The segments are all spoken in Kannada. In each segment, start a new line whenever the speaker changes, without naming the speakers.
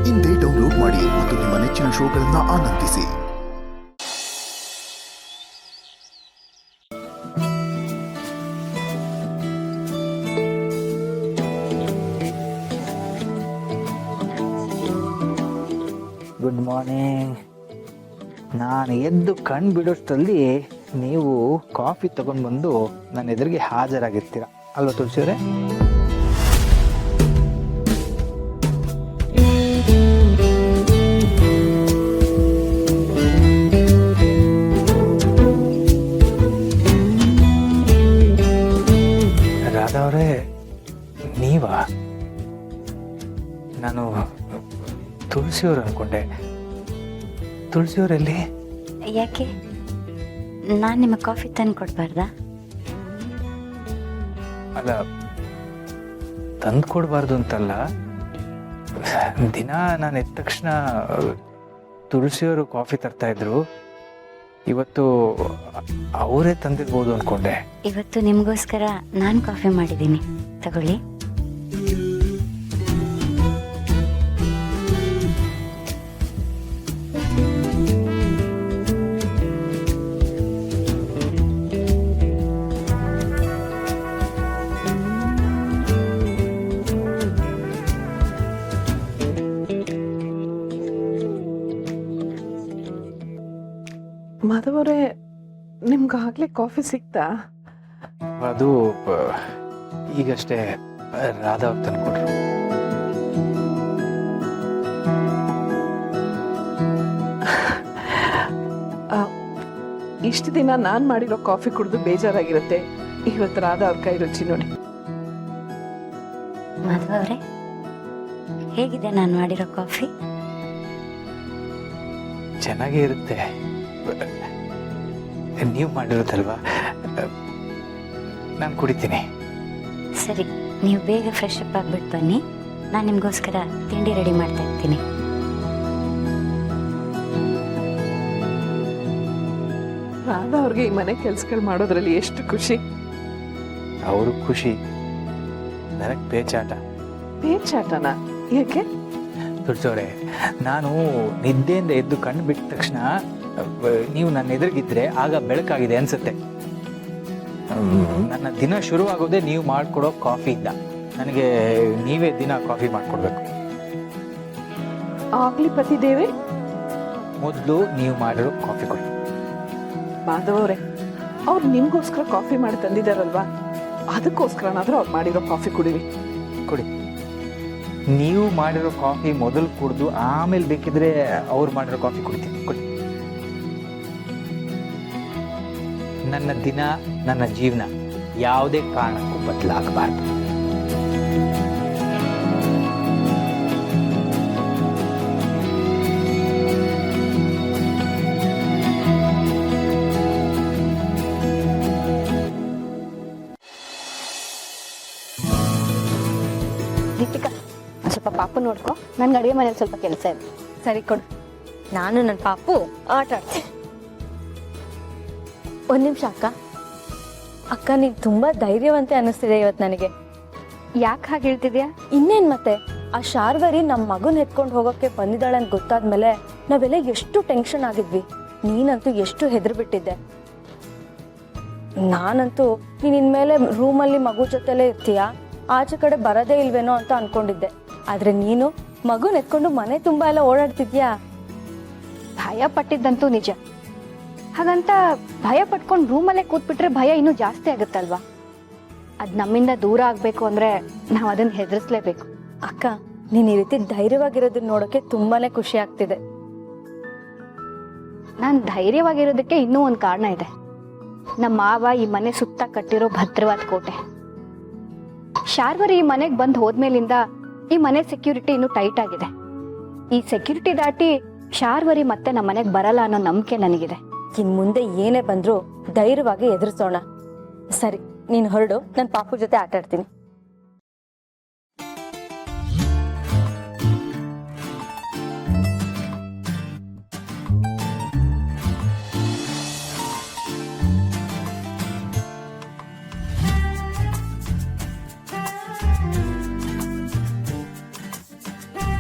ಇಂದೇ ಡೌನ್ಲೋಡ್ ಮಾಡಿ ಮತ್ತು ನಿಮ್ಮ ನೆಚ್ಚಿನ ಶೋಗಳನ್ನು ಆನಂದಿಸಿ.
Good morning. ನಾನು ಎದ್ದು ಕಣ್ಣು ಬಿಡೋಷ್ಟರಲ್ಲಿ ನೀವು ಕಾಫಿ ತಗೊಂಡು ಬಂದು ನನ್ನ ಎದುರಿಗೆ ಹಾಜರಾಗಿರ್ತೀರ ಅಲ್ವಾ ತುಳಸಿಯವರೇ? ರಾಧಾ ಅವರೇ, ನೀವಾ? ನಾನು ತುಳಸಿಯವರು ಅನ್ಕೊಂಡೆ. ತುಳಸಿಯವರಲ್ಲಿ?
ಯಾಕೆ ನಾನು ನಿಮ್ಮ ಕಾಫಿ ತಂದು ಕೊಡ್ಬಾರ್ದಾ?
ಅಲ್ಲ, ತಂದು ಕೊಡಬಾರ್ದು ಅಂತಲ್ಲ. ದಿನ ನಾನು ಎದ್ದ ತಕ್ಷಣ ತುಳಸಿಯವರು ಕಾಫಿ ತರ್ತಾ ಇದ್ರು. ಇವತ್ತು ಅವರೇ ತಂದಿರ್ಬೋದು ಅನ್ಕೊಂಡೆ.
ಇವತ್ತು ನಿಮಗೋಸ್ಕರ ನಾನು ಕಾಫಿ ಮಾಡಿದ್ದೀನಿ, ತಗೊಳ್ಳಿ.
ಮಾಧವರೇ, ನಿಮ್ಗಾಗ್ಲೇ ಕಾಫಿ ಸಿಕ್ತಾ?
ಅದು ಈಗಷ್ಟೇ ರಾಧಾ ಅವ್ರು ತಂದ್ಕೊಟ್ರು.
ಇಷ್ಟು ದಿನ ನಾನು ಮಾಡಿರೋ ಕಾಫಿ ಕುಡಿದು ಬೇಜಾರಾಗಿರುತ್ತೆ. ಇವತ್ತು ರಾಧಾ ಅವ್ರ ಕೈ ರುಚಿ ನೋಡಿ.
ಮಾಧವ ಅವರೇ, ಹೇಗಿದೆ ನಾನು ಮಾಡಿರೋ ಕಾಫಿ?
ಚೆನ್ನಾಗೇ ಇರುತ್ತೆ. ನೀವು ಮಾಡಿರೋದಲ್ವಾ, ನಾನು ಕುಡಿತೀನಿ.
ಸರಿ, ನೀವು ಬೇಗ ಫ್ರೆಶ್ ಅಪ್ ಆಗಿಬಿಟ್ಟು ಬನ್ನಿ. ನಾನು ನಿಮಗೋಸ್ಕರ ತಿಂಡಿ ರೆಡಿ ಮಾಡ್ತಾ ಇರ್ತೀನಿ.
ರಾಧಾ ಅವ್ರಿಗೆ ಈ ಮನೆ ಕೆಲ್ಸಗಳು ಮಾಡೋದ್ರಲ್ಲಿ ಎಷ್ಟು ಖುಷಿ.
ಅವರು ಖುಷಿ, ನನಗೆ ಪೇಚಾಟ.
ಪೇಚಾಟನ? ಯಾಕೆ?
ತುಳಸೋರೆ, ನಾನು ನಿದ್ದೆಯಿಂದ ಎದ್ದು ಕಣ್ಣು ಬಿಟ್ಟ ತಕ್ಷಣ ನೀವು ನನ್ನ ಎದುರಿಗಿದ್ರೆ ಆಗ ಬೆಳಕಾಗಿದೆ ಅನ್ಸುತ್ತೆ. ನನ್ನ ದಿನ ಶುರುವಾಗೋದೇ ನೀವು ಮಾಡಿಕೊಡೋ ಕಾಫಿಯಿಂದ. ನನಗೆ ನೀವೇ ದಿನ ಕಾಫಿ ಮಾಡಿಕೊಡ್ಬೇಕು.
ಆಗ್ಲಿ ಪತಿದೇವಿ,
ಮೊದಲು ನೀವು ಮಾಡಿರೋ ಕಾಫಿ ಕೊಡಿ.
ಮಾಧವರೇ, ಅವ್ರು ನಿಮ್ಗೋಸ್ಕರ ಕಾಫಿ ಮಾಡಿ ತಂದಿದಾರಲ್ವಾ, ಅದಕ್ಕೋಸ್ಕರನಾದ್ರೂ ಅವ್ರು ಮಾಡಿರೋ ಕಾಫಿ ಕುಡಿವಿ.
ಕೊಡಿ. ನೀವು ಮಾಡಿರೋ ಕಾಫಿ ಮೊದಲು ಕುಡಿದು ಆಮೇಲೆ ಬೇಕಿದ್ರೆ ಅವ್ರು ಮಾಡಿರೋ ಕಾಫಿ ಕುಡಿತೀನಿ. ಕೊಡಿ. ನನ್ನ ದಿನ, ನನ್ನ ಜೀವನ ಯಾವುದೇ ಕಾರಣಕ್ಕೂ ಬದಲಾಗಬಾರ್ದು.
ದೀಪಿಕಾ, ಸ್ವಲ್ಪ ಪಾಪು ನೋಡ್ಕೊ. ನನ್ಗೆ ಅಡುಗೆ ಮನೇಲಿ ಸ್ವಲ್ಪ ಕೆಲಸ ಇದೆ. ಸರಿ ಕೊಡು. ನಾನು ನನ್ನ ಪಾಪು ಆಟ ಆಡ್ತೀನಿ. ಒಂದು ನಿಮಿಷ ಅಕ್ಕ. ಅಕ್ಕ, ನೀನು ತುಂಬ ಧೈರ್ಯವಂತೆ ಅನ್ನಿಸ್ತಿದೆ ಇವತ್ತು ನನಗೆ. ಯಾಕೆ ಹಾಗೆ ಹೇಳ್ತಿದ್ಯಾ? ಇನ್ನೇನು ಮತ್ತೆ, ಆ ಶಾರ್ವರಿ ನಮ್ಮ ಮಗನ ಎತ್ಕೊಂಡು ಹೋಗೋಕ್ಕೆ ಬಂದಿದ್ದಾಳೆ ಅಂತ ಗೊತ್ತಾದ್ಮೇಲೆ ನಾವೆಲ್ಲ ಎಷ್ಟು ಟೆನ್ಷನ್ ಆಗಿದ್ವಿ. ನೀನಂತೂ ಎಷ್ಟು ಹೆದರ್ಬಿಟ್ಟಿದ್ದೆ. ನಾನಂತೂ ನೀನು ಇನ್ಮೇಲೆ ರೂಮಲ್ಲಿ ಮಗು ಜೊತೆಲೇ ಇರ್ತೀಯಾ, ಆಚೆ ಕಡೆ ಬರೋದೇ ಇಲ್ವೇನೋ ಅಂತ ಅನ್ಕೊಂಡಿದ್ದೆ. ಆದ್ರೆ ನೀನು ಮಗುನ ಎತ್ಕೊಂಡು ಮನೆ ತುಂಬಾ ಎಲ್ಲ ಓಡಾಡ್ತಿದ್ಯಾ.
ಭಯ ಪಟ್ಟಿದ್ದಂತೂ ನಿಜ. ಹಾಗಂತ ಭಯ ಪಟ್ಕೊಂಡು ರೂಮಲ್ಲೇ ಕೂತ್ಬಿಟ್ರೆ ಭಯ ಇನ್ನೂ ಜಾಸ್ತಿ ಆಗುತ್ತಲ್ವಾ. ಅದ್ ನಮ್ಮಿಂದ ದೂರ ಆಗ್ಬೇಕು ಅಂದ್ರೆ ನಾವು ಅದನ್ನ ಹೆದರ್ಸ್ಲೇಬೇಕು.
ಅಕ್ಕ, ನೀನ್ ಈ ರೀತಿ ಧೈರ್ಯವಾಗಿರೋದನ್ನ ನೋಡೋಕೆ ತುಂಬಾನೇ ಖುಷಿ ಆಗ್ತಿದೆ.
ನಾನ್ ಧೈರ್ಯವಾಗಿರೋದಕ್ಕೆ ಇನ್ನೂ ಒಂದು ಕಾರಣ ಇದೆ. ನಮ್ಮ ಮಾವ ಈ ಮನೆ ಸುತ್ತ ಕಟ್ಟಿರೋ ಭದ್ರವಾದ ಕೋಟೆ. ಶಾರ್ವರಿ ಈ ಮನೆಗೆ ಬಂದು ಹೋದ್ಮೇಲಿಂದ ಈ ಮನೆ ಸೆಕ್ಯೂರಿಟಿ ಇನ್ನೂ ಟೈಟ್ ಆಗಿದೆ. ಈ ಸೆಕ್ಯೂರಿಟಿ ದಾಟಿ ಶಾರ್ವರಿ ಮತ್ತೆ ನಮ್ಮ ಮನೆಗೆ ಬರಲ್ಲ ಅನ್ನೋ ನಂಬಿಕೆ ನನಗಿದೆ.
ಇನ್ ಮುಂದೆ ಏನೇ ಬಂದ್ರು ಧೈರ್ಯವಾಗಿ ಎದುರಿಸೋಣ. ಸರಿ, ನೀನು ಹೊರಡು, ನನ್ನ ಪಾಪು ಜೊತೆ ಆಟ ಆಡ್ತೀನಿ.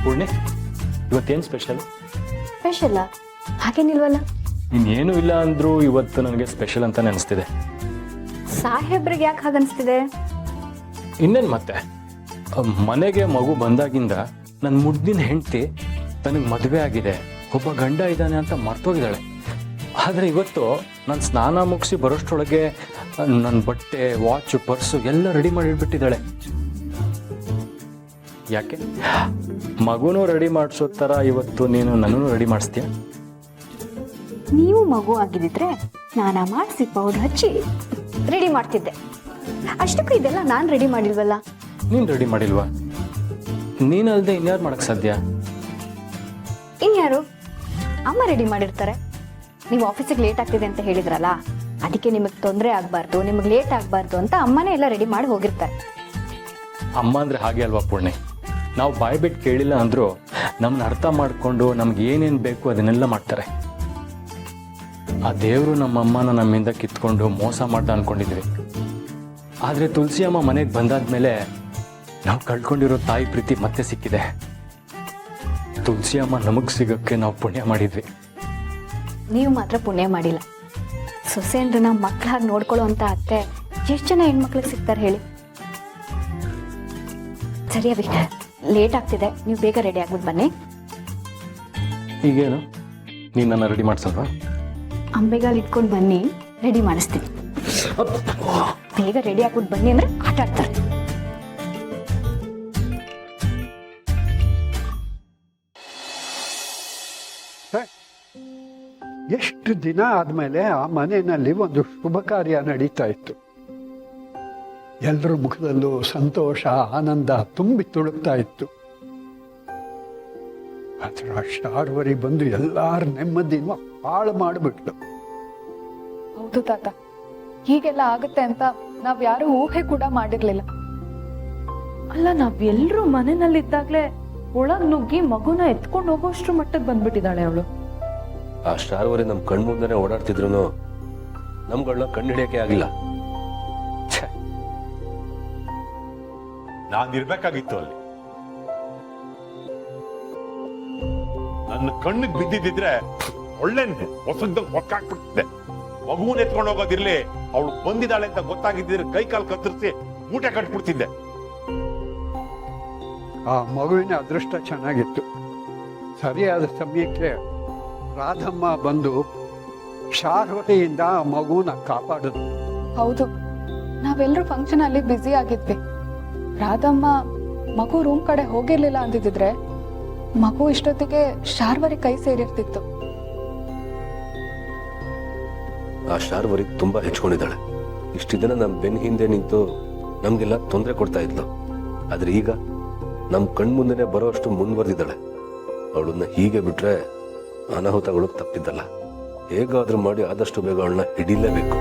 ಪೂರ್ಣಿ,
ಇವತ್ತೇನು ಸ್ಪೆಷಲ್?
ಸ್ಪೆಷಲ್ಲ ಹಾಗೇನಿಲ್ವಲ್ಲ.
ಇನ್ನೇನು ಇಲ್ಲ ಅಂದರೂ ಇವತ್ತು ನನಗೆ ಸ್ಪೆಷಲ್ ಅಂತ ಅನಿಸ್ತಿದೆ.
ಸಾಹೇಬ್ರಿಗೆ ಯಾಕೆ ಹಾಗನ್ಸ್ತಿದೆ?
ಇನ್ನೇನು ಮತ್ತೆ, ಮನೆಗೆ ಮಗು ಬಂದಾಗಿಂದ ನನ್ನ ಮುದ್ದಿನ ಹೆಂಡತಿ ತನಗೆ ಮದುವೆ ಆಗಿದೆ, ಒಬ್ಬ ಗಂಡ ಇದ್ದಾನೆ ಅಂತ ಮರ್ತೋಗಿದ್ದಾಳೆ. ಆದರೆ ಇವತ್ತು ನಾನು ಸ್ನಾನ ಮುಗಿಸಿ ಬರೋಷ್ಟರೊಳಗೆ ನನ್ನ ಬಟ್ಟೆ, ವಾಚು, ಪರ್ಸು ಎಲ್ಲ ರೆಡಿ ಮಾಡಿಟ್ಬಿಟ್ಟಿದ್ದಾಳೆ. ಯಾಕೆ? ಮಗುನೂ ರೆಡಿ ಮಾಡಿಸೋ ಥರ ಇವತ್ತು ನೀನು ನನ್ನನ್ನು ರೆಡಿ ಮಾಡಿಸ್ತೀಯ?
ನೀವು ಮಗು ಆಗಿದ್ದಿದ್ರೆ ಸ್ನಾನ ಮಾಡಿಸಿ ಪೌಡರ್ ಹಚ್ಚಿ ರೆಡಿ ಮಾಡ್ತಿದ್ದೆ. ಅಷ್ಟಕ್ಕೂ ಇದೆಲ್ಲ ನಾನು ರೆಡಿ ಮಾಡಿಲ್ವಲ್ಲ.
ನೀನು ರೆಡಿ ಮಾಡಿಲ್ವಾ? ನೀನಲ್ಲದೆ ಇನ್ಯಾರು ಮಾಡಕ್ಕೆ ಸಾಧ್ಯ?
ಇನ್ಯಾರು? ಅಮ್ಮ ರೆಡಿ ಮಾಡಿರ್ತಾರೆ. ನೀವು ಆಫೀಸಿಗೆ ಲೇಟ್ ಆಗ್ತಿದೆ ಅಂತ ಹೇಳಿದ್ರಲ್ಲ, ಅದಕ್ಕೆ ನಿಮಗೆ ತೊಂದರೆ ಆಗಬಾರ್ದು, ನಿಮಗೆ ಲೇಟ್ ಆಗಬಾರ್ದು ಅಂತ ಅಮ್ಮನೇ ಎಲ್ಲ ರೆಡಿ ಮಾಡಿ ಹೋಗಿರ್ತಾರೆ.
ಅಮ್ಮ ಅಂದರೆ ಹಾಗೆ ಅಲ್ವಾ ಪೂರ್ಣಿ? ನಾವು ಬಾಯಿ ಬಿಟ್ಟು ಕೇಳಿಲ್ಲ ಅಂದರೂ ನಮ್ಮನ್ನ ಅರ್ಥ ಮಾಡಿಕೊಂಡು ನಮ್ಗೆ ಏನೇನು ಬೇಕು ಅದನ್ನೆಲ್ಲ ಮಾಡ್ತಾರೆ. ಆ ದೇವರು ನಮ್ಮಮ್ಮನ ನಮ್ಮಿಂದ ಕಿತ್ಕೊಂಡು ಮೋಸ ಮಾಡ್ದ ಅಂದ್ಕೊಂಡಿದ್ವಿ. ಆದರೆ ತುಳಸಿ ಅಮ್ಮ ಮನೆಗೆ ಬಂದಾದ್ಮೇಲೆ ನಾವು ಕಳ್ಕೊಂಡಿರೋ ತಾಯಿ ಪ್ರೀತಿ ಮತ್ತೆ ಸಿಕ್ಕಿದೆ. ತುಳಸಿ ಅಮ್ಮ ನಮಗೆ ಸಿಗೋಕ್ಕೆ ನಾವು ಪುಣ್ಯ ಮಾಡಿದ್ವಿ.
ನೀವು ಮಾತ್ರ ಪುಣ್ಯ ಮಾಡಿಲ್ಲ. ಸೊಸೆಯಂದ್ರನ್ನ ಮಕ್ಕಳಾಗಿ ನೋಡ್ಕೊಳ್ಳೋ ಅಂತ ಅತ್ತೆ ಎಷ್ಟು ಜನ ಹೆಣ್ಮಕ್ಳಿಗೆ ಸಿಗ್ತಾರೆ ಹೇಳಿ? ಸರಿ ಅಭಿ, ಲೇಟ್ ಆಗ್ತಿದೆ, ನೀವು ಬೇಗ ರೆಡಿ ಆಗ್ಬಿಟ್ಟು ಬನ್ನಿ.
ಈಗೇನು ನೀನು ನನ್ನ ರೆಡಿ ಮಾಡಿಸಲ್ವಾ?
ಅಂಬೆಗಾಲ್ ಇಟ್ಕೊಂಡು ಬನ್ನಿ, ರೆಡಿ ಮಾಡಿಸ್ತೀನಿ. ಬೇಗ ರೆಡಿ ಆಗ್ಬಿಟ್ಟು ಬನ್ನಿ ಅಂದ್ರೆ ಆಟ ಆಡ್ತಾರೆ.
ಎಷ್ಟು ದಿನ ಆದಮೇಲೆ ಆ ಮನೆಯಲ್ಲಿ ಒಂದು ಶುಭ ಕಾರ್ಯ ನಡೀತಾ ಇತ್ತು. ಎಲ್ಲರ ಮುಖದಲ್ಲೂ ಸಂತೋಷ, ಆನಂದ ತುಂಬಿ ತುಳುಕ್ತಾ ಇತ್ತು. ಆದರೆ ಶಾರ್ವರಿ ಬಂದು ಎಲ್ಲಾರ ನೆಮ್ಮದಿನೂ ಹಾಳು ಮಾಡಿಬಿಟ್ಲು.
ಹೌದು ತಾತ, ಹೀಗೆಲ್ಲ ಆಗುತ್ತೆ ಅಂತ ನಾವ್ ಯಾರು ಊಹೆ ಕೂಡ ಮಾಡಿರ್ಲಿಲ್ಲ. ಅಲ್ಲ, ನಾವೆಲ್ಲರೂ ಮನೆಯಲ್ಲಿದ್ದಾಗ್ಲೇ ಒಳಗ್ ನುಗ್ಗಿ ಮಗುನ ಎತ್ಕೊಂಡು ಹೋಗೋಷ್ಟ್ರ ಮಟ್ಟಕ್ಕೆ ಬಂದ್ಬಿಟ್ಟಿದ್ದಾಳೆ ಅವಳು.
ಆ ಶಾರ್ವರಿ ನಮ್ಮ ಕಣ್ಮುಂದನೆ ಓಡಾಡ್ತಿದ್ರು ನಮ್ಗಳನ್ನ ಕಣ್ಣು ಹಿಡಿಯಕ್ಕೆ ಆಗಿಲ್ಲ.
ನಾನಿರ್ಬೇಕಾಗಿತ್ತು ಅಲ್ಲಿ. ನನ್ನ ಕಣ್ಣಿಗೆ ಬಿದ್ದಿದ್ರೆ ಒಳ್ಳೆ ಹೊಸದಂಗ್ ಹೊಕ್ಕಾಕ್ಬಿಡ್ತಿದ್ದೆ. ಮಗುವನ್ನ ಎತ್ಕೊಂಡು ಹೋಗೋದಿರ್ಲಿ, ಅವಳು ಬಂದಿದ್ದಾಳೆ ಅಂತ ಗೊತ್ತಾಗಿದ್ದಿದ್ರೆ ಕೈ ಕಾಲು ಕತ್ತರಿಸಿ ಮೂಟೆ ಕಟ್ಬಿಡ್ತಿದ್ದೆ.
ಆ ಮಗುವಿನ ಅದೃಷ್ಟ ಚೆನ್ನಾಗಿತ್ತು. ಸರಿಯಾದ ಸಮಯಕ್ಕೆ ರಾಧಮ್ಮ ಬಂದು ಶಾರ್ವರಿಯಿಂದ ಆ ಮಗುನ ಕಾಪಾಡಿದ್ರು.
ಹೌದು, ನಾವೆಲ್ಲರೂ ಫಂಕ್ಷನ್ ಅಲ್ಲಿ ಬ್ಯುಸಿ ಆಗಿದ್ವಿ. ರಾಧಮ್ಮ ಮಗು ರೂಮ್ ಕಡೆ ಹೋಗಿರ್ಲಿಲ್ಲ ಅಂದಿದ್ರೆ ಮಗು ಇಷ್ಟೊತ್ತಿಗೆ ಶಾರ್ವರಿ ಕೈ ಸೇರಿರ್ತಿತ್ತು.
ಆ ಶಾರ್ವರಿ ತುಂಬಾ ಹೆಚ್ಕೊಂಡಿದ್ದಾಳೆ. ಇಷ್ಟು ದಿನ ನಮ್ಮ ಬೆನ್ ಹಿಂದೆ ನಿಂತು ನಮ್ಗೆಲ್ಲ ತೊಂದರೆ ಕೊಡ್ತಾ ಇದ್ಲು. ಆದ್ರೆ ಈಗ ನಮ್ಮ ಕಣ್ಮುಂದೆನೆ ಬರೋ ಅಷ್ಟು ಮುಂದುವರೆದಿದ್ದಾಳೆ. ಅವಳನ್ನ ಹೀಗೆ ಬಿಟ್ರೆ ಅನಾಹುತಗಳು ತಪ್ಪಿದ್ದಲ್ಲ. ಹೇಗಾದ್ರೂ ಮಾಡಿ ಆದಷ್ಟು ಬೇಗ ಅವಳನ್ನ ಹಿಡಿಲೇಬೇಕು.